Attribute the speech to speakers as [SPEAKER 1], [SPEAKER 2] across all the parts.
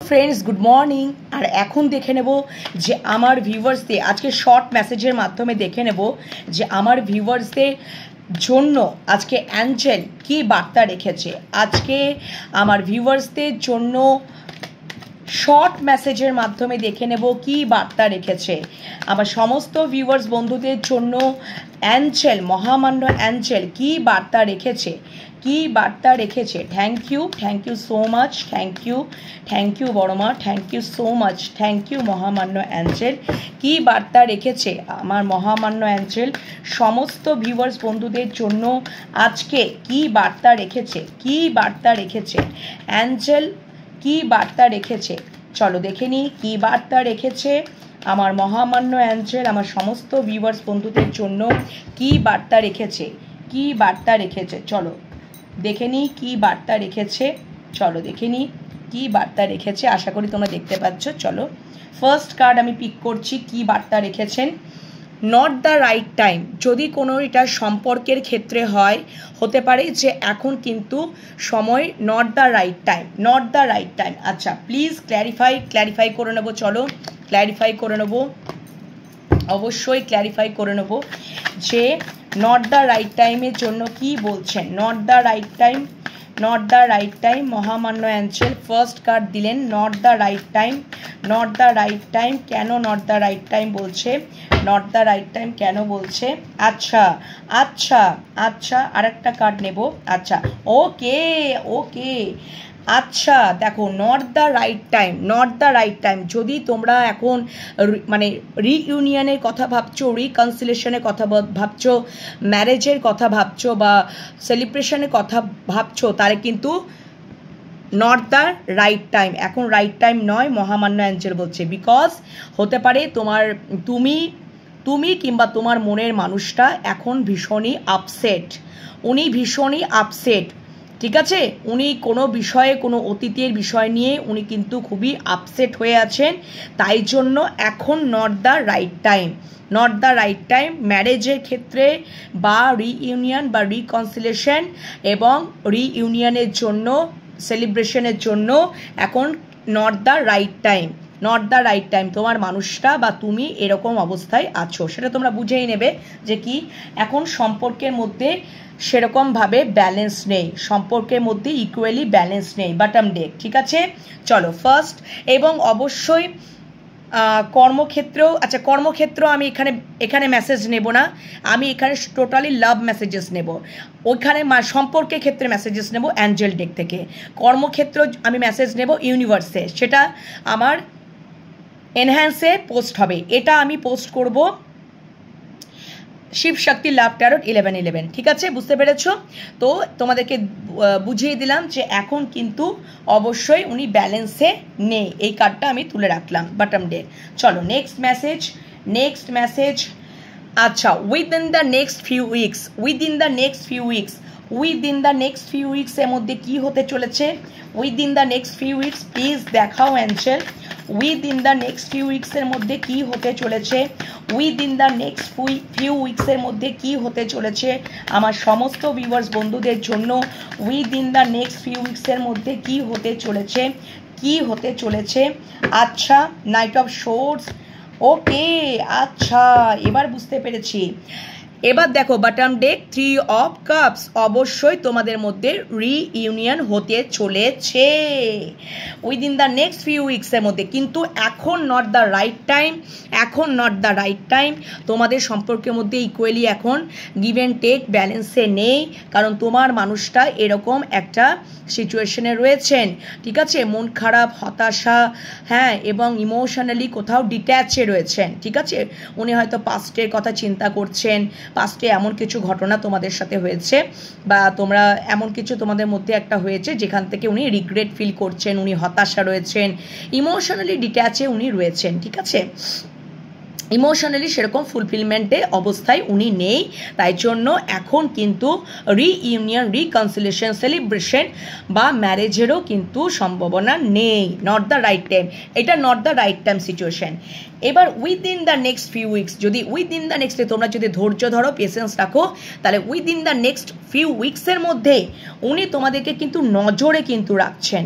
[SPEAKER 1] Friends, good morning. আর এখন দেখে নেব যে আমার ভিউয়ার্সদের আজকে শর্ট মেসেজের মাধ্যমে দেখে নেব যে আমার ভিউয়ার্সদের জন্য আজকে অ্যাঞ্জেল কি বার্তা রেখেছে। আজকে আমার ভিউয়ার্সদের জন্য শর্ট মেসেজের মাধ্যমে দেখে নেব কি বার্তা রেখেছে আমার সমস্ত ভিউয়ার্স বন্ধুদের জন্য। অ্যাঞ্জেল, মহামান্য অ্যাঞ্জেল কি বার্তা রেখেছে, কি বার্তা রেখেছে। Thank you so much, thank you বড়মা, thank you so much, thank you মহামান্য অ্যাঞ্জেল। কি বার্তা রেখেছে আমার মহামান্য অ্যাঞ্জেল সমস্ত ভিউয়ার্স বন্ধুদের জন্য আজকে কি বার্তা রেখেছে, কি বার্তা রেখেছে অ্যাঞ্জেল, কি বার্তা রেখেছে। চলো দেখে নিই কি বার্তা রেখেছে আমার মহামান্য অ্যাঞ্জেল আমার সমস্ত ভিউয়ার্স বন্ধুদের জন্য। কি বার্তা রেখেছে, কি বার্তা রেখেছে, চলো দেখে নিই কি বার্তা রেখেছে। চলো দেখে নিই কি বার্তা রেখেছে, আশা করি তোমরা দেখতে পাচ্ছ। চলো ফার্স্ট কার্ড আমি পিক করছি, কি বার্তা রেখেছেন। নট দ্য রাইট টাইম, যদি কোনো এটা সম্পর্কের ক্ষেত্রে হয়, হতে পারে যে এখন কিন্তু সময় not the right time, not the right time. আচ্ছা প্লিজ ক্ল্যারিফাই করে নেবো। চলো ক্ল্যারিফাই করে নেবো, অবশ্যই ক্ল্যারিফাই করে নেবো যে নট দ্য রাইট টাইমের জন্য কি বলছেন। Not the right time, not the right time মহামান্য অ্যাঞ্জেল ফার্স্ট কার্ড দিলেন not the right time. Not the right time কেন নট দ্য রাইট টাইম বলছে, নট দ্য রাইট টাইম কেন বলছে। আচ্ছা আচ্ছা আচ্ছা আরেকটা কার্ড নেব। আচ্ছা ওকে ওকে আচ্ছা দেখো not the right time, not the right time যদি তোমরা এখন মানে রিইউনিয়নের কথা ভাবছো, রিকনসিলেশনের কথা ভাবছো, ম্যারেজের কথা ভাবছো বা সেলিব্রেশনের কথা ভাবছো, তাহলে কিন্তু নট দ্য রাইট টাইম, এখন রাইট টাইম নয় মহামান্য অ্যাঞ্জেল বলছে। বিকজ হতে পারে তুমি কিংবা তোমার মনের মানুষটা এখন ভীষণই আপসেট, উনি ভীষণই আপসেট, ঠিক আছে। উনি কোনো বিষয়ে, কোনো অতীতের বিষয় নিয়ে উনি কিন্তু খুবই আপসেট হয়ে আছেন, তাই জন্য এখন not the right time, not the right time ম্যারেজের ক্ষেত্রে বা রিইউনিয়ন বা রিকনসিলেশন এবং রিইউনিয়নের জন্য, সেলিব্রেশনের জন্য এখন not the right time, not the right time. তোমার মানুষটা বা তুমি এরকম অবস্থায় আছো, সেটা তোমরা বুঝেই নেবে যে কি এখন সম্পর্কের মধ্যে সেরকমভাবে ব্যালেন্স নেই, সম্পর্কের মধ্যে ইকুয়ালি ব্যালেন্স নেই, বটম ডেক, ঠিক আছে। চলো ফার্স্ট এবং অবশ্যই কর্মক্ষেত্রেও। আচ্ছা কর্মক্ষেত্র আমি এখানে মেসেজ নেব না, আমি এখানে টোটালি লাভ মেসেজেস নেব, ওইখানে সম্পর্কের ক্ষেত্রে মেসেজেস নেব অ্যাঞ্জেল ডেক থেকে। কর্মক্ষেত্র আমি মেসেজ নেব ইউনিভার্সে, সেটা আমার এনহ্যান্সে পোস্ট হবে, এটা আমি পোস্ট করব শিব শক্তি লাভ ট্যারট 1111, ঠিক আছে, বুঝতে পেরেছো তো। তোমাদেরকে বুঝিয়ে দিলাম যে এখন কিন্তু অবশ্যই উনি ব্যালেন্সে নেই, এই কার্ডটা আমি তুলে রাখলাম বটম ডে। চলো নেক্সট মেসেজ। আচ্ছা উইদিন দ্য নেক্সট ফিউ উইকসের মধ্যে কি হতে চলেছে, within the next few weeks please দেখাও angel. Within the next few উইকসের মধ্যে কি হতে চলেছে, উইদিন দ্য নেক্সট ফিউ উইকসের মধ্যে কি হতে চলেছে আমার সমস্ত ভিউয়ার্স বন্ধুদের জন্য। উইদিন দ্য নেক্সট ফিউ উইকসের মধ্যে কি হতে চলেছে, কি হতে চলেছে। আচ্ছা নাইট অফ সোর্ডস, ওকে আচ্ছা এবার বুঝতে পেরেছি। এবার দেখো বটম ডেক 3 অফ কাপস, অবশ্যই তোমাদের মধ্যে রিইউনিয়ন হতে চলেছে উইদিন দ্য নেক্সট ফিউ উইকসের মধ্যে, কিন্তু এখন নট দ্য রাইট টাইম, এখন নট দ্য রাইট টাইম। তোমাদের সম্পর্কের মধ্যে ইকুয়ালি এখন গিভ অ্যান্ড টেক ব্যালেন্সে নেই, কারণ তোমার মানুষটা এরকম একটা সিচুয়েশনে রয়েছেন, ঠিক আছে, মন খারাপ, হতাশা, হ্যাঁ, এবং ইমোশনালি কোথাও ডিট্যাচে রয়েছেন, ঠিক আছে। উনি হয়তো পাস্টের কথা চিন্তা করছেন, পাস্টে এমন কিছু ঘটনা তোমাদের সাথে হয়েছে বা তোমরা এমন কিছু তোমাদের মধ্যে একটা হয়েছে যেখান থেকে উনি রিগ্রেট ফিল করছেন, উনি হতাশা রয়েছেন, ইমোশনালি ডিট্যাচে উনি রয়েছেন, ঠিক আছে। ইমোশনালি সেরকম ফুলফিলমেন্টে অবস্থায় উনি নেই, তাই জন্য এখন কিন্তু রিইউনিয়ন, রিকনসিলেশন, সেলিব্রেশন বা ম্যারেজেরও কিন্তু সম্ভাবনা নেই, নট দ্য রাইট টাইম, এটা not the right time situation. এবার within the next few weeks, যদি উইদিন দ্য নেক্সট, তোমরা যদি ধৈর্য ধরো, পেশেন্স রাখো, তাহলে উইদিন দ্য নেক্সট ফিউ উইকসের মধ্যে উনি তোমাদেরকে কিন্তু নজরে কিন্তু রাখছেন,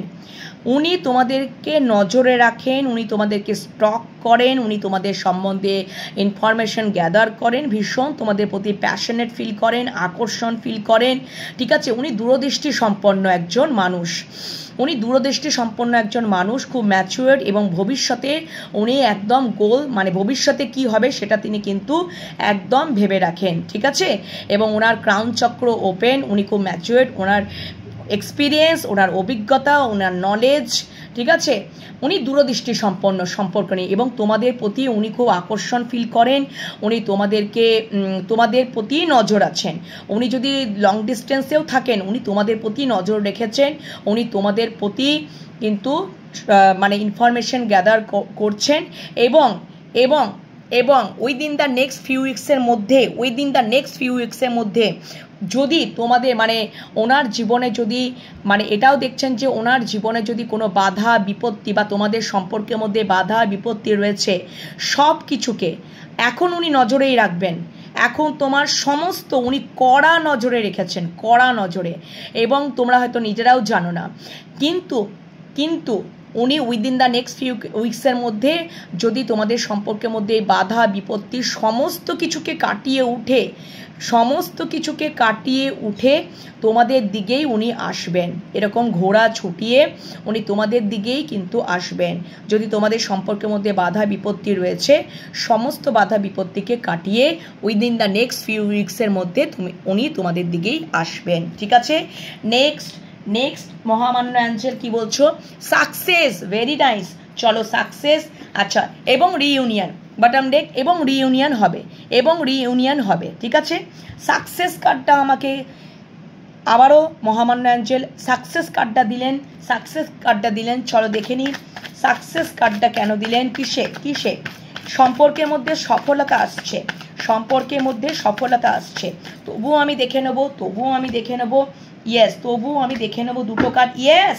[SPEAKER 1] উনি তোমাদেরকে নজরে রাখেন, উনি তোমাদেরকে স্টক করেন, উনি তোমাদের সম্বন্ধে ইনফরমেশন গ্যাদার করেন, ভীষণ তোমাদের প্রতি প্যাশনেট ফিল করেন, আকর্ষণ ফিল করেন, ঠিক আছে। উনি দূরদৃষ্টি সম্পন্ন একজন মানুষ, উনি দূরদৃষ্টি সম্পন্ন একজন মানুষ, খুব ম্যাচিওর্ড, এবং ভবিষ্যতে উনি একদম গোল মানে ভবিষ্যতে কি হবে সেটা তিনি কিন্তু একদম ভেবে রাখেন, ঠিক আছে। এবং ওনার ক্রাউন চক্র ওপেন, উনি খুব ম্যাচিওর্ড, ওনার এক্সপিরিয়েন্স, ওনার অভিজ্ঞতা, ওনার নলেজ, ঠিক আছে। উনি দূরদৃষ্টি সম্পন্ন সম্পর্ক নেই, এবং তোমাদের প্রতি উনি খুব আকর্ষণ ফিল করেন, উনি তোমাদের প্রতি নজর আছেন। উনি যদি লং ডিস্টেন্সেও থাকেন, উনি তোমাদের প্রতি নজর রেখেছেন, উনি তোমাদের প্রতি কিন্তু মানে ইনফরমেশন গ্যাদার করছেন, এবং এবং এবং উইদিন দ্য নেক্সট ফিউ উইক্সের মধ্যে যদি তোমাদের মানে ওনার জীবনে যদি মানে এটাও দেখছেন যে ওনার জীবনে যদি কোনো বাধা বিপত্তি বা তোমাদের সম্পর্কের মধ্যে বাধা বিপত্তি রয়েছে, সব কিছুকে এখন উনি নজরেই রাখবেন। এখন তোমার সমস্ত উনি কড়া নজরে রেখেছেন, কড়া নজরে, এবং তোমরা হয়তো নিজেরাও জানো না, কিন্তু উনি উইদিন দ্য নেক্সট ফিউ উইক্সের মধ্যে যদি তোমাদের সম্পর্কের মধ্যে বাধা বিপত্তি সমস্ত কিছুকে কাটিয়ে উঠে তোমাদের দিকেই উনি আসবেন, এরকম ঘোড়া ছুটিয়ে উনি তোমাদের দিকেই কিন্তু আসবেন। যদি তোমাদের সম্পর্কের মধ্যে বাধা বিপত্তি রয়েছে, সমস্ত বাধা বিপত্তিকে কাটিয়ে উইদিন দ্য নেক্সট ফিউ উইক্সের মধ্যে উনি তোমাদের দিকেই আসবেন, ঠিক আছে। নেক্সট মহামান্য অ্যাঞ্জেল কি বলছো? সাকসেস, ভেরি নাইস, চলো সাকসেস, আচ্ছা, এবং রিইউনিয়ন, বটম ডেক, এবং রিইউনিয়ন হবে, ঠিক আছে। সাকসেস কার্ডটা আমাকে আবারও মহামান্য অ্যাঞ্জেল সাকসেস কার্ডটা দিলেন, চলো দেখে নিই সাকসেস কার্ডটা কেন দিলেন, কিসে সম্পর্কের মধ্যে সফলতা আসছে, তবুও আমি দেখে নেব ইয়েস, তবুও আমি দেখে নেব দুটো card, yes,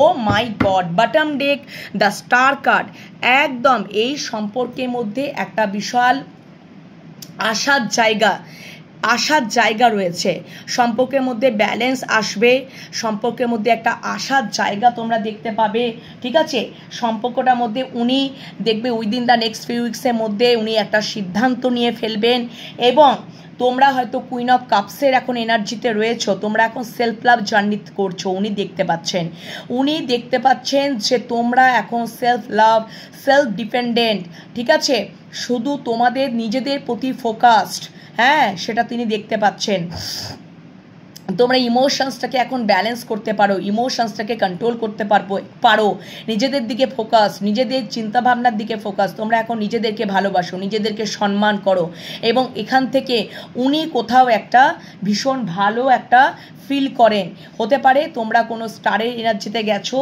[SPEAKER 1] oh my god, bottom deck the star card, একদম এই সম্পর্কের মধ্যে একটা বিশাল আশার জায়গা রয়েছে, সম্পর্কের মধ্যে ব্যালেন্স আসবে, সম্পর্কের মধ্যে একটা আশার জায়গা তোমরা দেখতে পাবে, ঠিক আছে। সম্পর্কটার মধ্যে উনি দেখবে উইদিন দ্য নেক্সট ফিউ উইক্সের মধ্যে উনি একটা সিদ্ধান্ত নিয়ে ফেলবেন, এবং তোমরা হয়তো কুইন অফ কাপসের এখন এনার্জিতে রয়েছো, তোমরা এখন সেলফ লাভ জার্নি করছো, উনি দেখতে পাচ্ছেন যে তোমরা এখন সেলফ ডিপেন্ডেন্ট, ঠিক আছে, শুধু তোমাদের নিজেদের প্রতি ফোকাসড, হ্যাঁ, সেটা তিনি দেখতে পাচ্ছেন। তোমরা ইমোশনসটাকে এখন ব্যালেন্স করতে পারো, ইমোশনসটাকে কন্ট্রোল করতে পারো, নিজেদের দিকে ফোকাস, নিজেদের চিন্তাভাবনার দিকে ফোকাস, তোমরা এখন নিজেদেরকে ভালোবাসো, নিজেদেরকে সম্মান করো, এবং এখান থেকে উনি কোথাও একটা ভীষণ ভালো একটা ফিল করেন। হতে পারে তোমরা কোনো স্টারের এনার্জিতে গেছো,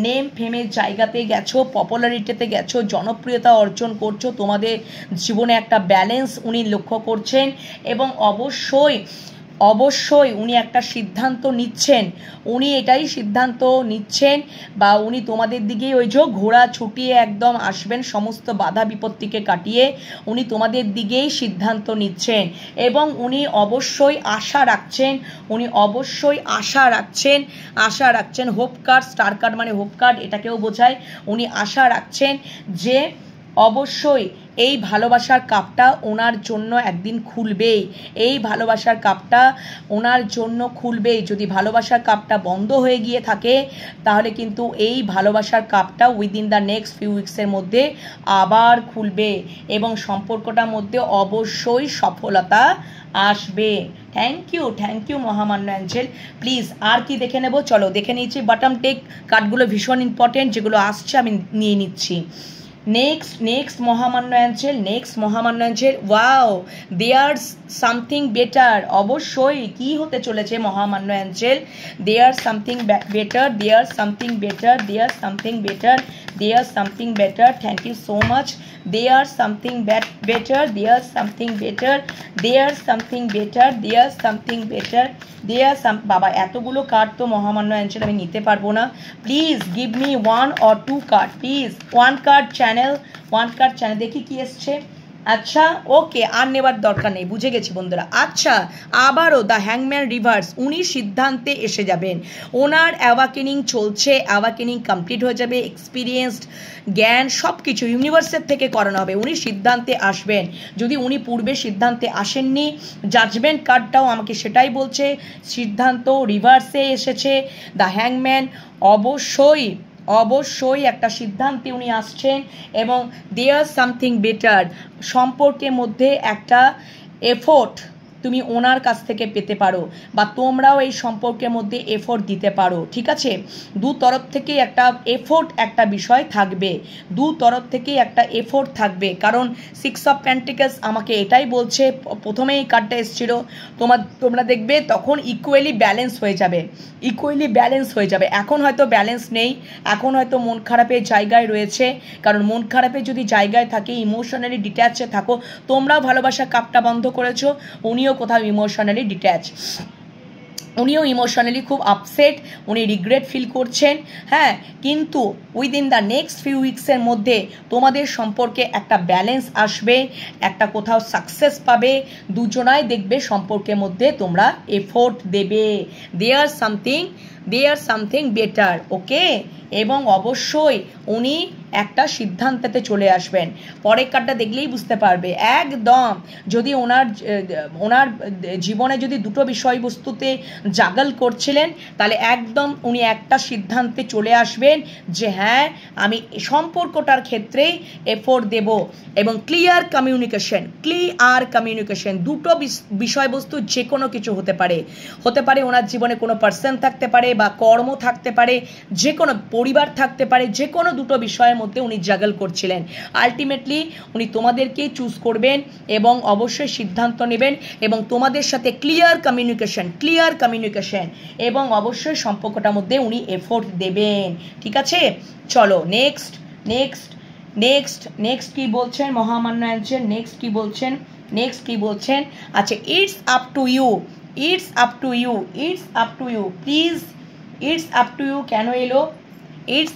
[SPEAKER 1] নেম ফেমের জায়গাতে গেছো, পপুলারিটিতে গেছো, জনপ্রিয়তা অর্জন করছো, তোমাদের জীবনে একটা ব্যালেন্স উনি লক্ষ্য করছেন, এবং অবশ্যই উনি একটা সিদ্ধান্ত নিচ্ছেন, বা উনি তোমাদের দিকে ওই যে ঘোড়া ছুটিয়ে একদম আসবেন, সমস্ত বাধা বিপত্তিকে কাটিয়ে উনি তোমাদের দিকেই সিদ্ধান্ত নিচ্ছেন, এবং উনি অবশ্যই আশা রাখছেন, হোপ কার্ড, স্টার কার্ড মানে হোপ কার্ড, এটাকেও বোঝায়, উনি আশা রাখছেন যে অবশ্যই এই ভালোবাসার কাপটা ওনার জন্য একদিন খুলবেই, যদি ভালোবাসার কাপটা বন্ধ হয়ে গিয়ে থাকে, তাহলে কিন্তু এই ভালোবাসার কাপটা উইদিন দ্য নেক্সট ফিউ উইক্সের মধ্যে আবার খুলবে, এবং সম্পর্কটার মধ্যে অবশ্যই সফলতা আসবে। থ্যাংক ইউ মহামান্য অ্যাঞ্জেল। প্লিজ আর কি দেখে নেব, চলো দেখে নিচ্ছি। বটম টেক কার্ডগুলো ভীষণ ইম্পর্টেন্ট, যেগুলো আসছে আমি নিয়ে নিচ্ছি। নেক্সট মহামান্য angel, wow, there's something better, অবশ্যই কি হতে চলেছে মহামান্য angel, there something better, thank you so much, there something better, বাবা এতগুলো কার্ড তো মহামান্য অ্যাঞ্জেল আমি নিতে পারবো না, please give me 1 or 2 card, please, one card channel দেখি কি এসছে, আচ্ছা ওকে, আর নেবার দরকার নেই, বুঝে গেছি বন্ধুরা। আচ্ছা আবারও দ্য হ্যাংম্যান রিভার্স, উনি সিদ্ধান্তে এসে যাবেন, ওনার অ্যাওয়াকেনিং চলছে, অ্যাওয়াকেনিং কমপ্লিট হয়ে যাবে, এক্সপিরিয়েন্সড জ্ঞান সব কিছু ইউনিভার্সের থেকে করানো হবে, উনি সিদ্ধান্তে আসবেন। যদি উনি পূর্বে সিদ্ধান্তে আসেননি, জাজমেন্ট কার্ডটাও আমাকে সেটাই বলছে, সিদ্ধান্ত রিভার্সে এসেছে। দ্য হ্যাংম্যান অবশ্যই অবশ্যই একটা সিদ্ধান্তে উনি আসছেন, এবং দেয়ার সামথিং বেটার, সম্পর্কের মধ্যে একটা এফোর্ট তুমি ওনার কাছ থেকে পেতে পারো, বা তোমরাও এই সম্পর্কের মধ্যে এফোর্ট দিতে পারো, ঠিক আছে। দু তরফ থেকেই একটা এফোর্ট একটা বিষয় থাকবে, দু তরফ থেকেই একটা এফোর্ট থাকবে, কারণ 6 অফ পেন্টিকলস আমাকে এটাই বলছে, প্রথমেই এই কার্ডটা এসেছিল, তোমরা দেখবে তখন ইকুয়ালি ব্যালেন্স হয়ে যাবে, ইকুয়ালি ব্যালেন্স হয়ে যাবে। এখন হয়তো ব্যালেন্স নেই, এখন হয়তো মন খারাপের জায়গায় রয়েছে, কারণ মন খারাপের যদি জায়গায় থাকে, ইমোশনালি ডিট্যাচে থাকো, তোমরাও ভালোবাসা কাপটা বন্ধ করেছো, উনিও কোথাও ইমোশনালি ডিট্যাচ, উনিও ইমোশনালি খুব আপসেট, উনি রিগ্রেট ফিল করছেন, হ্যাঁ। কিন্তু উইদিন দ্য নেক্সট ফিউ উইকসের মধ্যে তোমাদের সম্পর্কে একটা ব্যালেন্স আসবে, একটা কোথাও সাকসেস পাবে, দুজনাই দেখবে সম্পর্কের মধ্যে তোমরা এফোর্ট দেবে, দেয়ার সামথিং বেটার, ওকে। এবং অবশ্যই উনি একটা সিদ্ধান্তে চলে আসবেন, পরের কার্ডটা দেখলেই বুঝতে পারবে একদম। যদি ওনার জীবনে যদি দুটো বিষয়বস্তুতে জাগল করছিলেন, তাহলে একদম উনি একটা সিদ্ধান্তে চলে আসবেন যে হ্যাঁ আমি সম্পর্কটার ক্ষেত্রেই এফোর্ট দেব, এবং ক্লিয়ার কমিউনিকেশন, দুটো বিষয়বস্তু যে কোনো কিছু হতে পারে ওনার জীবনে কোনো পার্সন থাকতে পারে, বা কর্ম থাকতে পারে, যে কোনো পরিবার থাকতে পারে, যে কোনো দুটো বিষয়ের মধ্যে উনি জাগল করছিলেন। আলটিমেটলি উনি তোমাদেরকেই চুজ করবেন, এবং অবশ্যই সিদ্ধান্ত নেবেন, এবং তোমাদের সাথে ক্লিয়ার কমিউনিকেশন, এবং অবশ্যই সম্পর্কটার মধ্যে উনি এফোর্ট দেবেন, ঠিক আছে। চলো নেক্সট কি বলছেন মহামান্য অ্যাঞ্জেল, নেক্সট কি বলছেন। আচ্ছা, it's up to you please, it's up to you কেন এলো, ইটস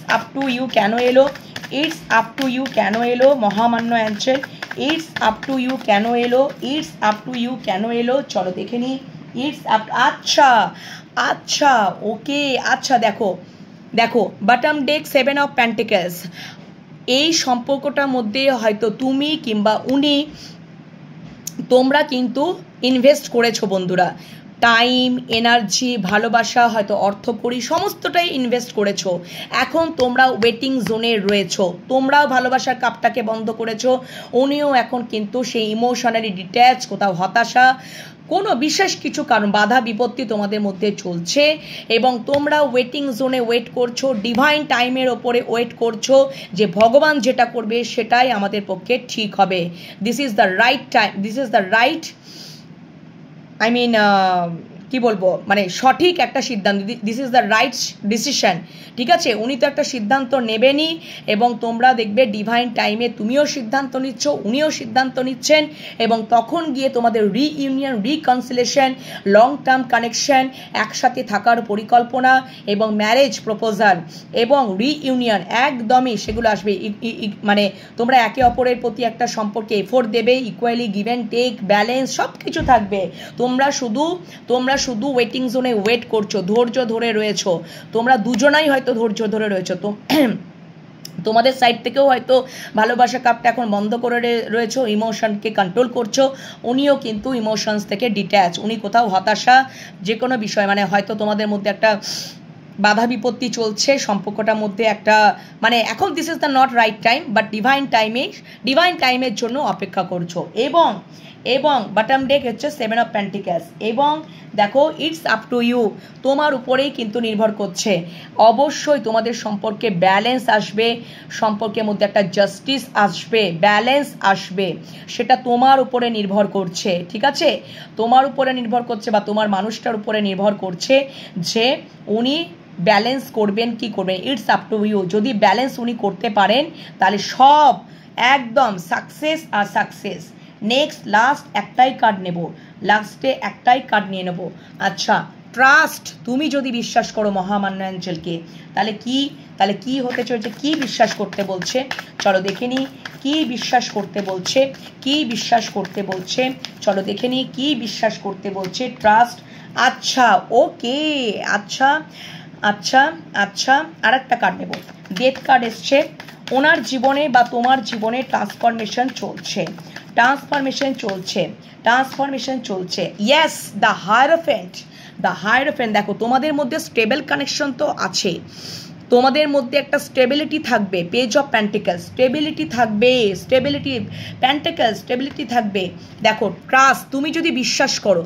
[SPEAKER 1] আপ টু ইউ কেন এলো মহামান্য angel, it's up to you কেন এলো, চলো দেখে নি। ইটস আপ, আচ্ছা ওকে, আচ্ছা দেখো বটম ডেক 7 অফ পেন্টিকলস, এই সম্পর্কটার মধ্যে হয়তো তুমি কিংবা উনি, তোমরা কিন্তু ইনভেস্ট করেছো বন্ধুরা, টাইম, এনার্জি, ভালোবাসা, হয়তো অর্থকড়ি, সমস্তটাই ইনভেস্ট করেছো। এখন তোমরা ওয়েটিং জোনে রয়েছো, তোমরাও ভালোবাসার কাপটাকে বন্ধ করেছো, উনিও এখন কিন্তু সেই ইমোশনালি ডিট্যাচ, কোথাও হতাশা, কোনো বিশেষ কিছু কারণ বাধা বিপত্তি তোমাদের মধ্যে চলছে, এবং তোমরা ওয়েটিং জোনে ওয়েট করছো, ডিভাইন টাইমের ওপরে ওয়েট করছো, যে ভগবান যেটা করবে সেটাই আমাদের পক্ষে ঠিক হবে। This is the right time, কি বলবো, মানে সঠিক একটা সিদ্ধান্ত, this is the right decision, ঠিক আছে। উনি তো একটা সিদ্ধান্ত নেবেনই, এবং তোমরা দেখবে ডিভাইন টাইমে তুমিও সিদ্ধান্ত নিচ্ছ, উনিও সিদ্ধান্ত নিচ্ছেন, এবং তখন গিয়ে তোমাদের reunion, reconciliation, long term connection, একসাথে থাকার পরিকল্পনা, এবং ম্যারেজ প্রপোজাল, এবং রিইউনিয়ন একদমই সেগুলো আসবে। মানে তোমরা একে অপরের প্রতি একটা সম্পর্কে এফোর্ট দেবে, equally give and take, balance সব কিছু থাকবে। তোমরা শুধু ওয়েটিং জোনে ওয়েট করছো, ধৈর্য ধরে রয়েছো, তোমরা দুজনাই হয়তো ধৈর্য ধরে রয়েছো, তো তোমাদের সাইড থেকেও হয়তো ভালোবাসা কাপটা এখন বন্ধ করে রয়েছো, ইমোশনকে কন্ট্রোল করছো, উনিও কিন্তু ইমোশনস থেকে ডিট্যাচ, উনি কোথাও হতাশা, যে কোনো বিষয়, মানে হয়তো তোমাদের মধ্যে একটা বাধা বিপত্তি চলছে, সম্পর্কটার মধ্যে একটা, মানে এখন this is the not right time, but divine টাইমের জন্য অপেক্ষা করছো। এবং বটম ডেক হচ্ছে 7 অফ পেন্টিকলস, এবং দেখো ইটস আপ টু ইউ, তোমার উপরেই কিন্তু নির্ভর করছে, অবশ্যই তোমাদের সম্পর্কে ব্যালেন্স আসবে, সম্পর্কের মধ্যে একটা জাস্টিস আসবে, ব্যালেন্স আসবে, সেটা তোমার উপরে নির্ভর করছে, ঠিক আছে। তোমার উপরে নির্ভর করছে, বা তোমার মানুষটার উপরে নির্ভর করছে যে উনি ব্যালেন্স করবেন কি করবেন। ইটস আপ টু ইউ, যদি ব্যালেন্স উনি করতে পারেন তাহলে সব একদম সাকসেস আর সাকসেস। লাস্টে একটাই কার্ড নিয়ে নেব। আচ্ছা, ট্রাস্ট, তুমি যদি বিশ্বাস করো মহামান্য অ্যাঞ্জেলকে, তাহলে কি হতে চলেছে, কি বিশ্বাস করতে বলছে, চলো দেখে নিই কি বিশ্বাস করতে বলছে, কি বিশ্বাস করতে বলছে, চলো দেখে নিই কি বিশ্বাস করতে বলছে। ট্রাস্ট, আচ্ছা ওকে, আচ্ছা আচ্ছা আচ্ছা। আর একটা কার্ড নেব, ডেথ কার্ড এসছে। ওনার জীবনে বা তোমার জীবনে ট্রান্সফরমেশন চলছে, ট্রান্সফরমেশন চলছে, ট্রান্সফরমেশন চলছে। Yes, the hierophant, the hierophant. দেখো তোমাদের মধ্যে স্টেবল কানেকশন তো আছে, তোমাদের মধ্যে একটা স্টেবিলিটি থাকবে, পেজ অফ প্যান্টিকলস, স্টেবিলিটি থাকবে, স্টেবিলিটি, প্যান্টিকলস, স্টেবিলিটি থাকবে। দেখো ট্রাস্ট, তুমি যদি বিশ্বাস করো,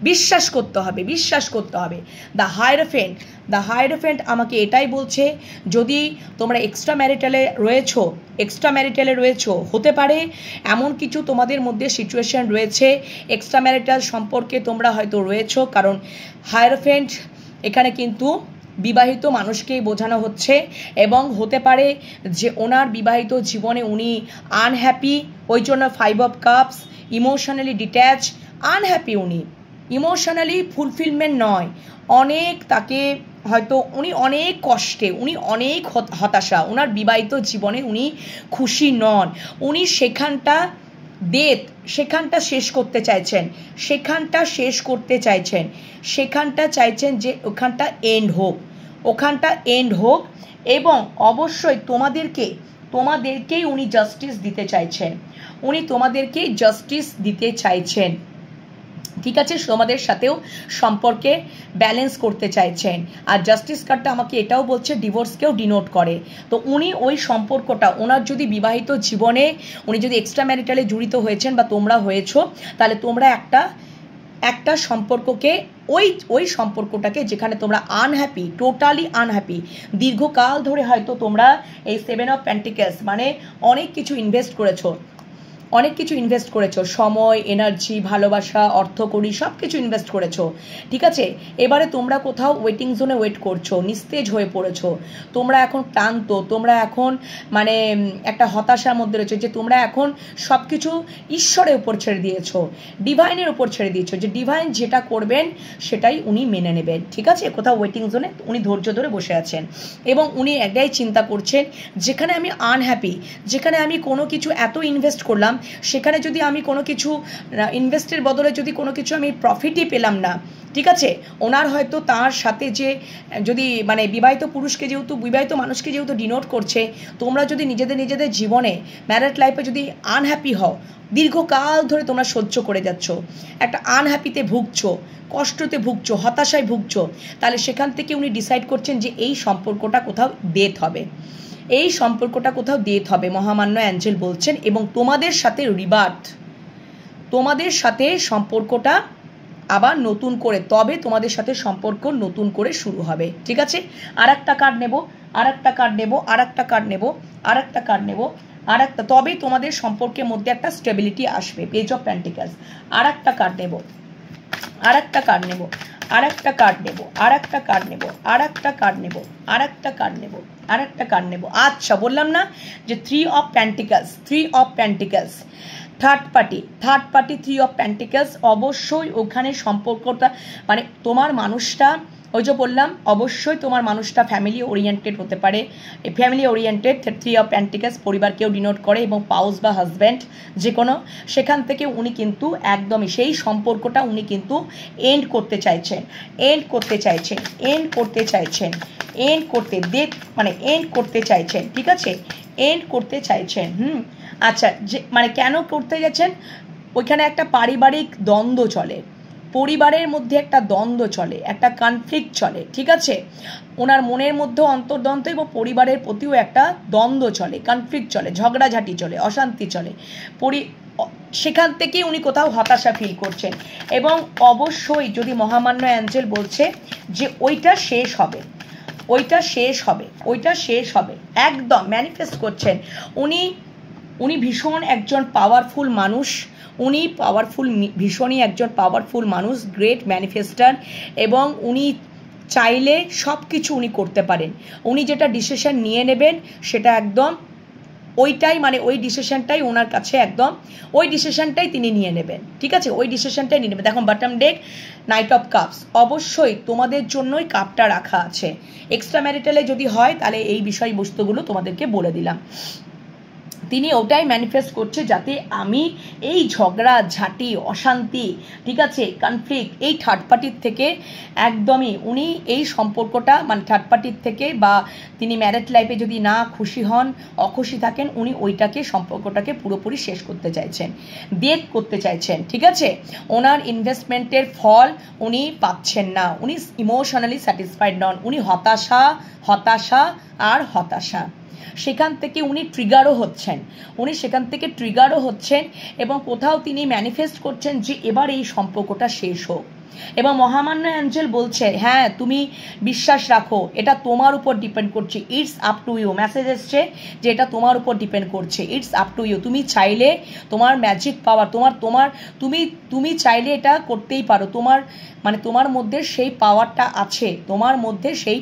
[SPEAKER 1] বিশ্বাস করতে হবে, বিশ্বাস করতে হবে। দ্য হায়ারোফেন্ট, দ্য হায়ারোফেন্ট আমাকে এটাই বলছে, যদি তোমরা এক্সট্রা ম্যারিটালে রয়েছো, এক্সট্রা ম্যারিটালে রয়েছো, হতে পারে এমন কিছু তোমাদের মধ্যে সিচুয়েশন রয়েছে, এক্সট্রা ম্যারিটাল সম্পর্কে তোমরা হয়তো রয়েছো, কারণ হায়ারোফেন্ট এখানে কিন্তু বিবাহিত মানুষকেই বোঝানো হচ্ছে, এবং হতে পারে যে ওনার বিবাহিত জীবনে উনি আনহ্যাপি, ওই জন্য 5 of cups, emotionally detach, unhappy, উনি ইমোশনালি ফুলফিলমেন্ট নয়, অনেক তাকে হয়তো উনি অনেক কষ্টে, উনি অনেক হতাশা, ওনার বিবাহিত জীবনে উনি খুশি নন, উনি সেখানটা শেষ করতে চাইছেন, সেখানটা শেষ করতে চাইছেন, সেখানটা চাইছেন যে ওখানটা এন্ড হোক, ওখানটা এন্ড হোক, এবং অবশ্যই তোমাদেরকেই উনি জাস্টিস দিতে চাইছেন, উনি তোমাদেরকেই জাস্টিস দিতে চাইছেন, ঠিক আছে, তোমাদের সাথেও সম্পর্কে ব্যালেন্স করতে চাইছেন। আর জাস্টিস কার্ডটা আমাকে এটাও বলছে ডিভোর্সকেও ডিনোট করে। তো উনি ওই সম্পর্কটা, ওনার যদি বিবাহিত জীবনে উনি যদি এক্সট্রা ম্যারিটালে জড়িত হয়েছেন বা তোমরা হয়েছো, তাহলে তোমরা একটা সম্পর্ককে, ওই সম্পর্কটাকে যেখানে তোমরা আনহ্যাপি, টোটালি আনহ্যাপি, দীর্ঘকাল ধরে হয়তো তোমরা এই 7 অফ প্যান্টিকলস মানে অনেক কিছু ইনভেস্ট করেছো, সময়, এনার্জি, ভালোবাসা, অর্থকড়ি, সব কিছু ইনভেস্ট করেছো, ঠিক আছে। এবারে তোমরা কোথাও ওয়েটিং জোনে ওয়েট করছো, নিস্তেজ হয়ে পড়েছো, তোমরা এখন ক্লান্ত, তোমরা এখন মানে একটা হতাশার মধ্যে রয়েছে, যে তোমরা এখন সব কিছু ঈশ্বরের উপর ছেড়ে দিয়েছো, ডিভাইনের উপর ছেড়ে দিয়েছো, যে ডিভাইন যেটা করবেন সেটাই উনি মেনে নেবেন, ঠিক আছে। কোথাও ওয়েটিং জোনে উনি ধৈর্য ধরে বসে আছেন, এবং উনি একটাই চিন্তা করছেন, যেখানে আমি আনহ্যাপি, যেখানে আমি কোনো কিছু এত ইনভেস্ট করলাম, সেখানে যদি আমি কোনো কিছু ইনভেস্টের বদলে যদি কোনো কিছু আমি প্রফিটই পেলাম না, ঠিক আছে, ওনার হয়তো তার সাথে যে যদি মানে বিবাহিত মানুষকে যেহেতু ডিনোট করছে, তোমরা যদি নিজেদের জীবনে ম্যারিড লাইফে যদি আনহ্যাপি হও, দীর্ঘকাল ধরে তোমরা সহ্য করে যাচ্ছ, একটা আনহ্যাপিতে ভুগছো, কষ্টতে ভুগছো, হতাশায় ভুগছো, তাহলে সেখান থেকে উনি ডিসাইড করছেন যে এই সম্পর্কটা কোথাও ডেথ হবে, এই সম্পর্কটা কোথাও ডেথ হবে, মহামান্য অ্যাঞ্জেল বলছেন, এবং তোমাদের সাথে রিবার্থ, তোমাদের সাথে সম্পর্কটা আবার নতুন করে, তবে তোমাদের সাথে সম্পর্ক নতুন করে শুরু হবে, ঠিক আছে। আর একটা কার্ড নেব, তবে তোমাদের সম্পর্কের মধ্যে একটা স্টেবিলিটি আসবে, পেজ অফ প্যান্টিকলস। আর একটা কার্ড নেব, আচ্ছা বললাম না যে 3 of pentacles, third party 3 of pentacles, অবশ্যই ওখানে সম্পর্কটা মানে তোমার মানুষটা, ওই যে বললাম, অবশ্যই তোমার মানুষটা ফ্যামিলি ওরিয়েন্টেড হতে পারে, ফ্যামিলি ওরিয়েন্টেড 3 অফ প্যান্টিকলস পরিবারকেও ডিনোট করে, এবং পাউস বা হাজব্যান্ড যে কোনো, সেখান থেকে উনি কিন্তু একদমই সেই সম্পর্কটা উনি কিন্তু এন্ড করতে চাইছেন, ঠিক আছে, এন্ড করতে চাইছেন। আচ্ছা, যে মানে কেন করতে যাচ্ছেন, ওইখানে একটা পারিবারিক দ্বন্দ্ব চলে, পরিবারের মধ্যে একটা দ্বন্দ্ব চলে, একটা কনফ্লিক্ট চলে, ঠিক আছে, ওনার মনের মধ্যেও অন্তর্দ্বন্দ্ব এবং পরিবারের প্রতিও একটা দ্বন্দ্ব চলে, কনফ্লিক্ট চলে, ঝগড়াঝাটি চলে, অশান্তি চলে, সেখান থেকে উনি কোথাও হতাশা ফিল করছেন, এবং অবশ্যই যদি মহামান্য অ্যাঞ্জেল বলছে যে ওইটা শেষ হবে, একদম ম্যানিফেস্ট করছেন উনি ভীষণ একজন পাওয়ারফুল মানুষ, ভীষণই একজন পাওয়ারফুল মানুষ, গ্রেট ম্যানিফেস্টার, এবং উনি চাইলে সব কিছু উনি করতে পারেন, উনি যেটা ডিসিশন নিয়ে নেবেন সেটা একদম ওইটাই মানে ওই ডিসিশনটাই ওনার কাছে একদম ওই ডিসিশনটাই তিনি নিয়ে নেবেন, ঠিক আছে, ওই ডিসিশনটাই নিয়ে নেবেন। দেখো bottom day night of cups, অবশ্যই তোমাদের জন্যই কাপটা রাখা আছে। এক্সট্রা ম্যারিটালে যদি হয় তাহলে এই বিষয়বস্তুগুলো তোমাদেরকে বলে দিলাম। তিনি ওটাই ম্যানিফেস্ট করছে যাতে আমি এই ঝগড়া ঝাঁটি অশান্তি, ঠিক আছে, কনফ্লিক্ট এই থার্ড পার্টির থেকে একদমই উনি এই সম্পর্কটা মানে থার্ড পার্টির থেকে বা তিনি ম্যারেড লাইফে যদি না খুশি হন অখুশি থাকেন উনি ওইটাকে সম্পর্কটাকে পুরোপুরি শেষ করতে চাইছেন, ব্রেক করতে চাইছেন, ঠিক আছে। ওনার ইনভেস্টমেন্টের ফল উনি পাচ্ছেন না, উনি ইমোশনালি স্যাটিসফাইড নন, উনি হতাশা হতাশা আর হতাশা, সেখান থেকে উনি ট্রিগারও হচ্ছেন এবং কোথাও তিনি ম্যানিফেস্ট করছেন যে এবার এই সম্পর্কটা শেষ হোক। এবং মহামান্য অ্যাঞ্জেল বলছে হ্যাঁ তুমি বিশ্বাস রাখো, এটা তোমার উপর ডিপেন্ড করছে, it's up to you. Message এসছে যে এটা তোমার উপর ডিপেন্ড করছে, ইটস আপ টু ইউ। তুমি চাইলে তোমার ম্যাজিক পাওয়ার তুমি চাইলে এটা করতেই পারো, তোমার মধ্যে সেই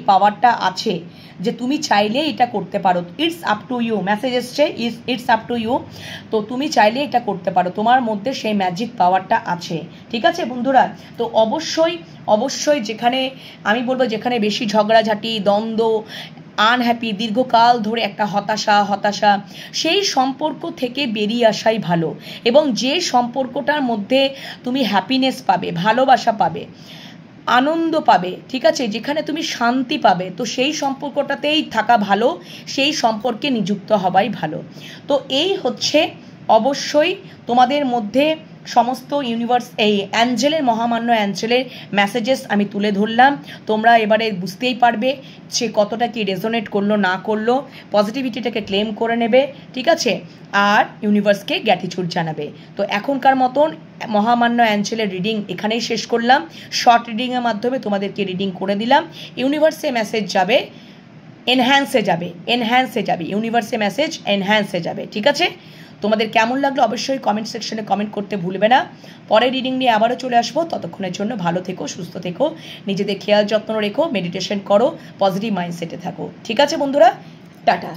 [SPEAKER 1] পাওয়ারটা আছে, যে তুমি চাইলে এটা করতে পারো। It's up to you, message এসছে ইটস আপ টু ইউ। তো তুমি চাইলে এটা করতে পারো, তোমার মধ্যে সেই ম্যাজিক পাওয়ারটা আছে, ঠিক আছে বন্ধুরা। তো অবশ্যই যেখানে আমি বলবো যেখানে বেশি ঝগড়াঝাটি দ্বন্দ্ব আনহ্যাপি দীর্ঘকাল ধরে একটা হতাশা সেই সম্পর্ক থেকে বেরিয়ে আসাই ভালো। এবং যে সম্পর্কটার মধ্যে তুমি হ্যাপিনেস পাবে, ভালোবাসা পাবে, আনন্দ পাবে, ঠিক আছে, যেখানে তুমি শান্তি পাবে, তো সেই সম্পর্কটাতেই থাকা ভালো, সেই সম্পর্কে নিযুক্ত হওয়াই ভালো। তো এই হচ্ছে অবশ্যই তোমাদের মধ্যে সমস্ত ইউনিভার্স এই অ্যাঞ্জেলের মহামান্য অ্যাঞ্জেলের মেসেজেস আমি তুলে ধরলাম। তোমরা এবারে বুঝতেই পারবে সে কতটা কি রেজোনেট করলো না করলো, পজিটিভিটিটাকে ক্লেম করে নেবে, ঠিক আছে, আর ইউনিভার্সকে গ্র্যাটিটিউড জানাবে। তো এখনকার মতন মহামান্য অ্যাঞ্জেলের রিডিং এখানেই শেষ করলাম। শর্ট রিডিংয়ের মাধ্যমে তোমাদেরকে রিডিং করে দিলাম। ইউনিভার্সে মেসেজ যাবে এনহ্যান্সে যাবে, ইউনিভার্সে মেসেজ এনহ্যান্সে যাবে, ঠিক আছে। তোমাদের কেমন লাগলো অবশ্যই কমেন্ট সেকশনে কমেন্ট করতে ভুলবে না। পরের রিডিং নিয়ে আবারও চলে আসবো, ততক্ষণের জন্য ভালো থেকো, সুস্থ থেকো, নিজেদের খেয়াল যত্ন রেখো, মেডিটেশন করো, পজিটিভ মাইন্ডসেটে থাকো, ঠিক আছে বন্ধুরা, টাটা।